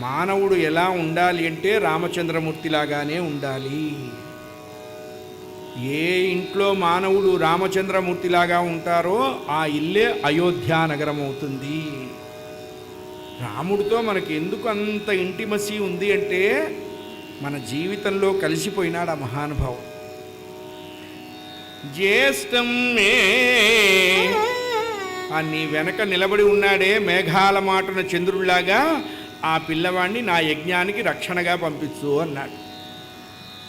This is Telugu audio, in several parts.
మానవుడు ఎలా ఉండాలి అంటే రామచంద్రమూర్తిలాగానే ఉండాలి. ఏ ఇంట్లో మానవుడు రామచంద్రమూర్తిలాగా ఉంటారో ఆ ఇల్లే అయోధ్యా నగరం అవుతుంది. రాముడితో మనకి ఎందుకు అంత ఇంటిమసీ ఉంది అంటే మన జీవితంలో కలిసిపోయినాడు ఆ మహానుభావుడు. జ్యేష్టం మే ఆ నీ వెనక నిలబడి ఉన్నాడే మేఘాల మాటున చంద్రుడిలాగా, ఆ పిల్లవాడిని నా యజ్ఞానికి రక్షణగా పంపించు అన్నాడు.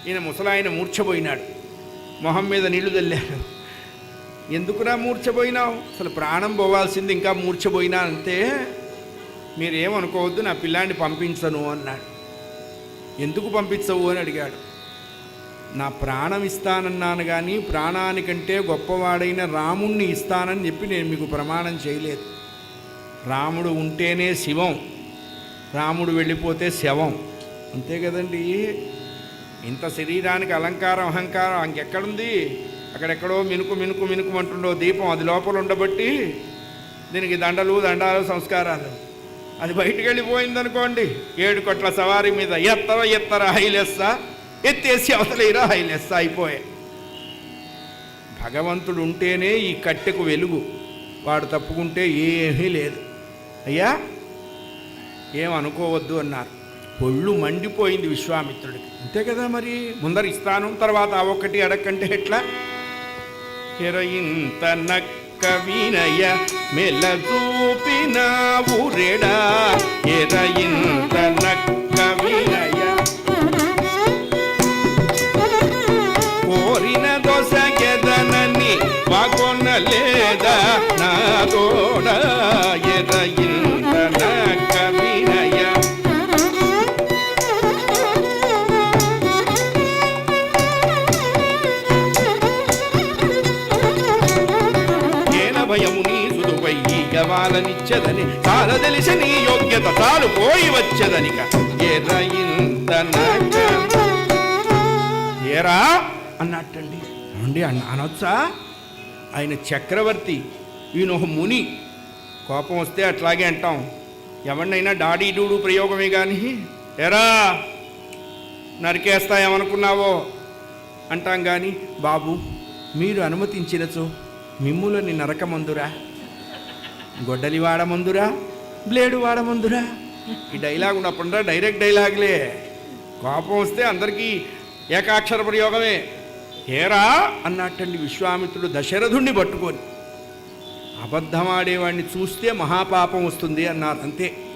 ఈయన ముసలాయన మూర్ఛపోయినాడు, మొహం మీద నీళ్లు చల్లాడు. ఎందుకురా మూర్ఛపోయినావు, అసలు ప్రాణం పోవాల్సింది ఇంకా మూర్ఛపోయినా అంతే, మీరేమనుకోవద్దు, నా పిల్లాన్ని పంపించను అన్నాడు. ఎందుకు పంపించవు అని అడిగాడు. నా ప్రాణం ఇస్తానన్నాను కానీ ప్రాణానికంటే గొప్పవాడైన రాముణ్ణి ఇస్తానని చెప్పి నేను మీకు ప్రమాణం చేయలేదు. రాముడు ఉంటేనే శివం, రాముడు వెళ్ళిపోతే శవం, అంతే కదండి. ఇంత శరీరానికి అలంకారం అహంకారం ఇంకెక్కడుంది? అక్కడెక్కడో మినుకు మినుకు మినుకు అంటుండో దీపం, అది లోపల ఉండబట్టి దీనికి దండలు దండాలు సంస్కారాలు. అది బయటికి వెళ్ళిపోయిందనుకోండి, 7 కొట్ల సవారీ మీద ఎత్తర హైలెస్స, ఎత్తేసి అవతలేరా హైలెస్స అయిపోయే. భగవంతుడు ఉంటేనే ఈ కట్టెకు వెలుగు, వాడు తప్పుకుంటే ఏమీ లేదు. అయ్యా ఏమనుకోవద్దు అన్నారు. ఒళ్ళు మండిపోయింది విశ్వామిత్రుడికి. అంతే కదా మరి, ముందర ఇస్తాను తర్వాత ఆ ఒక్కటి అడక్కంటే ఎట్లా? ఎరయింత నక్క వినయ మెల్ల చూపిన ఊరెడా, ఎరయింత నక్క వినయ కోరిన దొసగెదనని వాకొనలేదా నా తోడ, ఎరయింత నక్క వినయ భయము నీ సుదుపై గవాలనిచ్చదని చాలా తెలిసి నీ యోగ్యత తాను పోయి వచ్చేదనిక. ఏరా అన్నట్టండి. అండి అనొచ్చా? ఆయన చక్రవర్తి, ఈయన ఒక ముని. కోపం వస్తే అట్లాగే అంటాం, ఎవరినైనా డాడీ డూడు ప్రయోగమే కానీ ఎరా నరికేస్తా ఏమనుకున్నావో అంటాం కానీ, బాబు మీరు అనుమతించినచో మిమ్ములని నరకమందురా, గొడ్డలి వాడమందురా, బ్లేడు వాడమందురా. ఈ డైలాగ్ ఉన్నప్పుడు డైరెక్ట్ డైలాగ్లే. కోపం వస్తే అందరికీ ఏకాక్షర ప్రయోగమే. ఏరా అన్నట్టండి విశ్వామిత్రుడు దశరథుణ్ణి పట్టుకొని. అబద్ధమాడేవాడిని చూస్తే మహాపాపం వస్తుంది అన్నారు, అంతే.